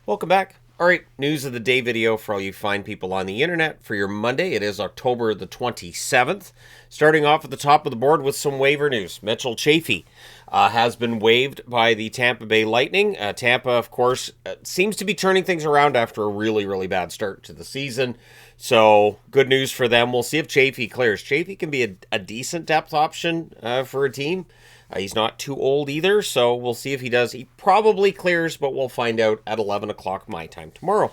Welcome back. All right, news of the day video for all you fine people on the internet for your Monday. It is October the 27th. Starting off at the top of the board with some waiver news. Mitchell Chaffee has been waived by the Tampa Bay Lightning. Tampa, of course, seems to be turning things around after a really, really bad start to the season. So, good news for them. We'll see if Chaffee clears. Chaffee can be a decent depth option for a team. He's not too old either, so we'll see if he does. He probably clears, but we'll find out at 11 o'clock my time tomorrow.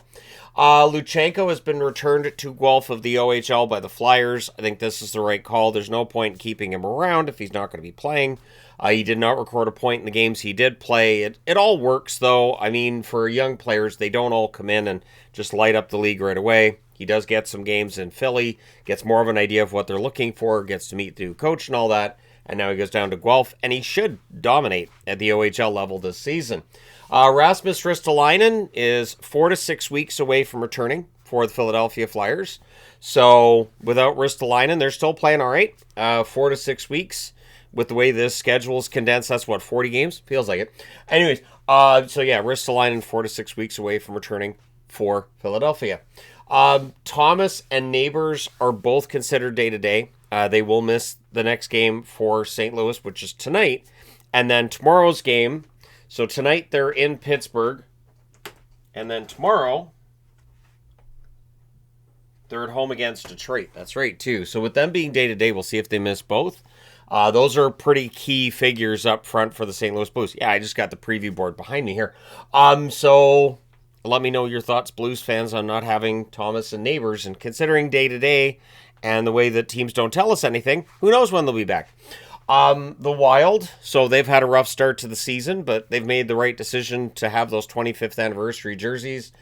Luchanko has been returned to Guelph of the OHL by the Flyers. I think this is the right call. There's no point in keeping him around if he's not going to be playing. He did not record a point in the games he did play. It all works, though. I mean, for young players, they don't all come in and just light up the league right away. He does get some games in Philly, gets more of an idea of what they're looking for, gets to meet the new coach and all that. And now he goes down to Guelph, and he should dominate at the OHL level this season. Rasmus Ristolainen is 4 to 6 weeks away from returning for the Philadelphia Flyers. So without Ristolainen, they're still playing all right. 4 to 6 weeks. With the way this schedule is condensed, that's what, 40 games? Feels like it. Anyways, Ristolainen 4 to 6 weeks away from returning for Philadelphia. Thomas and Neighbors are both considered day-to-day. They will miss the next game for St. Louis, which is tonight. And then tomorrow's game. So tonight they're in Pittsburgh. And then tomorrow they're at home against Detroit. That's right, too. So with them being day-to-day, we'll see if they miss both. Those are pretty key figures up front for the St. Louis Blues. Yeah, I just got the preview board behind me here. So let me know your thoughts, Blues fans, on not having Thomas and Neighbors. And considering day-to-day and the way that teams don't tell us anything, who knows when they'll be back. The Wild, so they've had a rough start to the season, but they've made the right decision to have those 25th anniversary jerseys.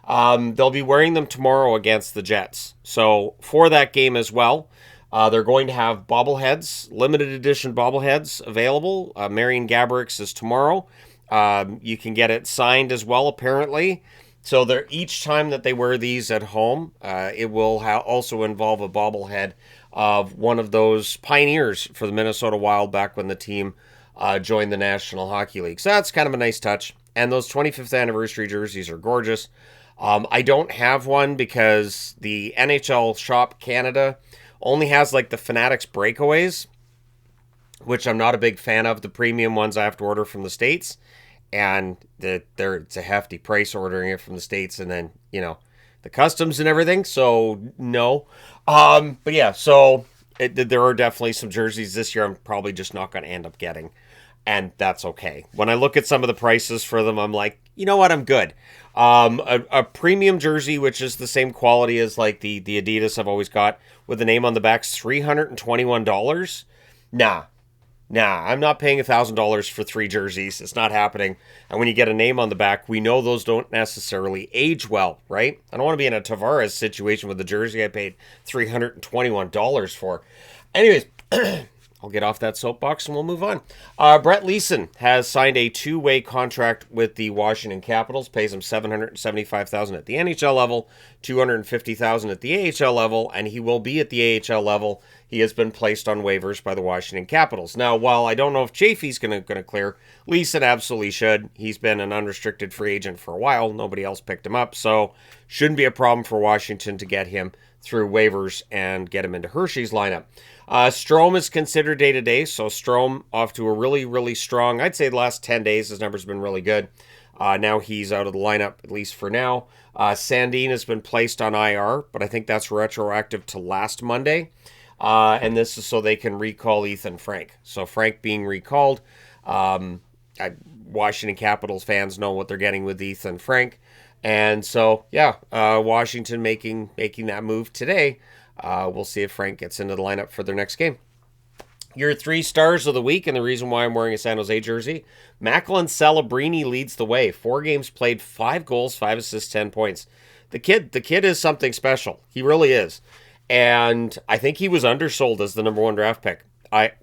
They'll be wearing them tomorrow against the Jets. So for that game as well, they're going to have bobbleheads, limited edition bobbleheads available. Marian Gaborik is tomorrow. You can get it signed as well, apparently. So each time that they wear these at home, it will also involve a bobblehead of one of those pioneers for the Minnesota Wild back when the team joined the National Hockey League. So that's kind of a nice touch. And those 25th anniversary jerseys are gorgeous. I don't have one because the NHL Shop Canada only has like the Fanatics breakaways, which I'm not a big fan of. The premium ones I have to order from the States. And it's a hefty price ordering it from the States, and then, the customs and everything. So, no. But yeah, so there are definitely some jerseys this year I'm probably just not going to end up getting. And that's okay. When I look at some of the prices for them, I'm like, you know what, I'm good. A premium jersey, which is the same quality as like the Adidas I've always got, with the name on the back, $321. Nah, I'm not paying $1,000 for 3 jerseys. It's not happening. And when you get a name on the back, we know those don't necessarily age well, right? I don't want to be in a Tavares situation with the jersey I paid $321 for. Anyways, I'll get off that soapbox and we'll move on. Brett Leason has signed a 2-way contract with the Washington Capitals. Pays him $775,000 at the NHL level, $250,000 at the AHL level, and he will be at the AHL level. He has been placed on waivers by the Washington Capitals. Now, while I don't know if Chaffee's going to clear, Leason absolutely should. He's been an unrestricted free agent for a while. Nobody else picked him up, so shouldn't be a problem for Washington to get him through waivers and get him into Hershey's lineup. Strome is considered day-to-day, so Strome off to a really strong, I'd say the last 10 days, his numbers have been really good. Now he's out of the lineup, at least for now. Sandin has been placed on IR, but I think that's retroactive to last Monday. And this is so they can recall Ethan Frank. So Frank being recalled, Washington Capitals fans know what they're getting with Ethan Frank. And so, Washington making that move today. We'll see if Frank gets into the lineup for their next game. Your 3 stars of the week, and the reason why I'm wearing a San Jose jersey, Macklin Celebrini leads the way. 4 games played, 5 goals, 5 assists, 10 points. The kid is something special. He really is. And I think he was undersold as the number 1 draft pick. I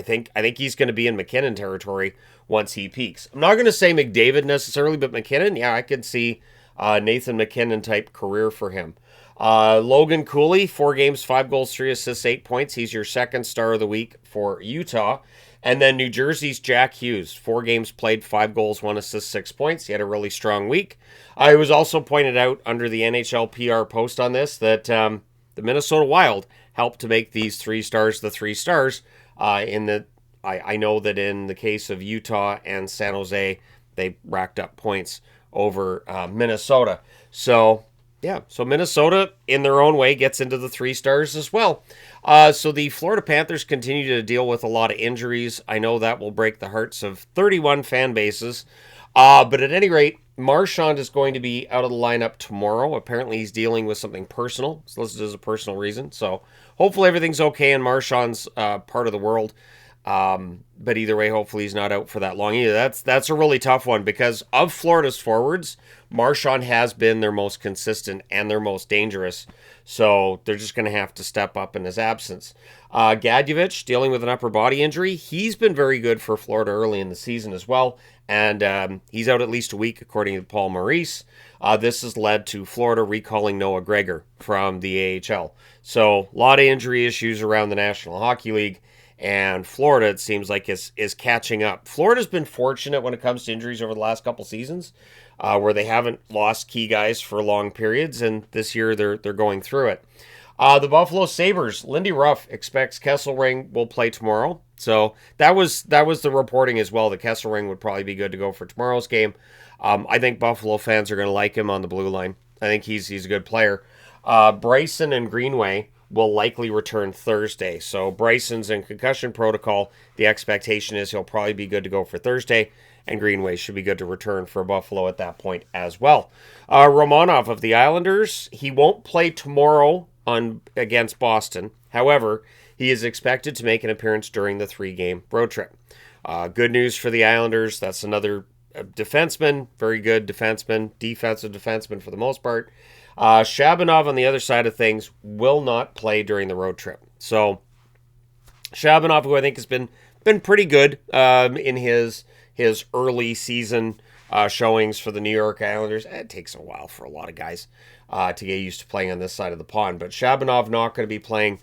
think he's going to be in McKinnon territory once he peaks. I'm not going to say McDavid necessarily, but McKinnon, I could see Nathan McKinnon type career for him. Logan Cooley, 4 games, 5 goals, 3 assists, 8 points. He's your second star of the week for Utah. And then New Jersey's Jack Hughes, 4 games played, 5 goals, 1 assist, 6 points. He had a really strong week. It was also pointed out under the NHL PR post on this that the Minnesota Wild helped to make these 3 stars the 3 stars. I know that in the case of Utah and San Jose, they racked up points over Minnesota. So Minnesota, in their own way, gets into the 3 stars as well. So the Florida Panthers continue to deal with a lot of injuries. I know that will break the hearts of 31 fan bases. But at any rate, Marchand is going to be out of the lineup tomorrow. Apparently, he's dealing with something personal. It's listed as a personal reason. So hopefully everything's okay in Marchand's part of the world. But either way, hopefully he's not out for that long either. That's a really tough one because of Florida's forwards, Marchand has been their most consistent and their most dangerous. So they're just going to have to step up in his absence. Gadjevich, dealing with an upper body injury. He's been very good for Florida early in the season as well. And he's out at least a week, according to Paul Maurice. This has led to Florida recalling Noah Gregor from the AHL. So a lot of injury issues around the National Hockey League. And Florida, it seems like, is catching up. Florida's been fortunate when it comes to injuries over the last couple seasons, where they haven't lost key guys for long periods, and this year they're going through it. The Buffalo Sabres, Lindy Ruff expects Kesselring will play tomorrow. So that was the reporting as well, that Kesselring would probably be good to go for tomorrow's game. I think Buffalo fans are going to like him on the blue line. I think he's a good player. Bryson and Greenway will likely return Thursday. So Bryson's in concussion protocol. The expectation is he'll probably be good to go for Thursday, and Greenway should be good to return for Buffalo at that point as well. Romanov of the Islanders, he won't play tomorrow against Boston. However, he is expected to make an appearance during the 3-game road trip. Good news for the Islanders. That's another defenseman, very good defenseman, defensive defenseman for the most part. Shabanov on the other side of things will not play during the road trip. So Shabanov, who I think has been pretty good in his early season showings for the New York Islanders. It takes a while for a lot of guys to get used to playing on this side of the pond. But Shabanov not going to be playing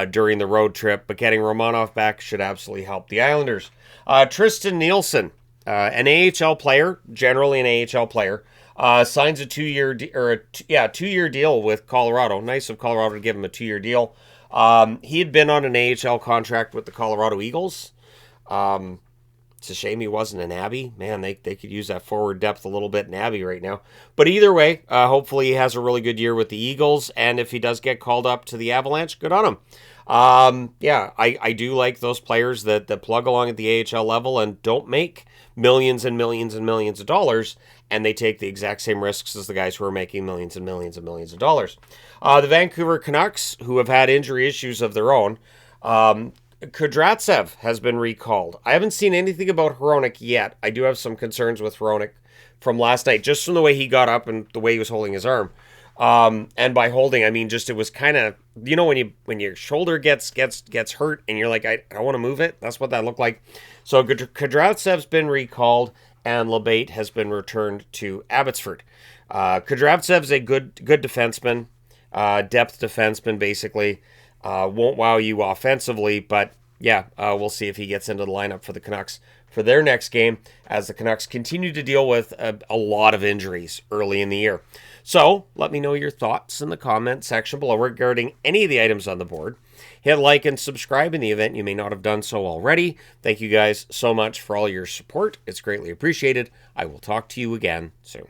during the road trip, but getting Romanov back should absolutely help the Islanders. Tristan Nielsen, an AHL player, generally an AHL player, signs a 2-year deal with Colorado. Nice of Colorado to give him a 2-year deal. He had been on an AHL contract with the Colorado Eagles. It's a shame he wasn't in Abbey. Man, they could use that forward depth a little bit in Abbey right now. But either way, hopefully he has a really good year with the Eagles. And if he does get called up to the Avalanche, good on him. I do like those players that plug along at the AHL level and don't make millions and millions and millions of dollars, and they take the exact same risks as the guys who are making millions and millions and millions of dollars. The Vancouver Canucks, who have had injury issues of their own, Kudratsev has been recalled. I haven't seen anything about Hronek yet. I do have some concerns with Hronek from last night, just from the way he got up and the way he was holding his arm. And by holding, I mean just it was kind of, when your shoulder gets hurt and you're like, I don't want to move it. That's what that looked like. So Kudratsev's been recalled, and Labate has been returned to Abbotsford. Kudratsev's a good defenseman, depth defenseman basically. Won't wow you offensively, but yeah, we'll see if he gets into the lineup for the Canucks for their next game, as the Canucks continue to deal with a lot of injuries early in the year. So let me know your thoughts in the comment section below regarding any of the items on the board. Hit like and subscribe in the event you may not have done so already. Thank you guys so much for all your support. It's greatly appreciated. I will talk to you again soon.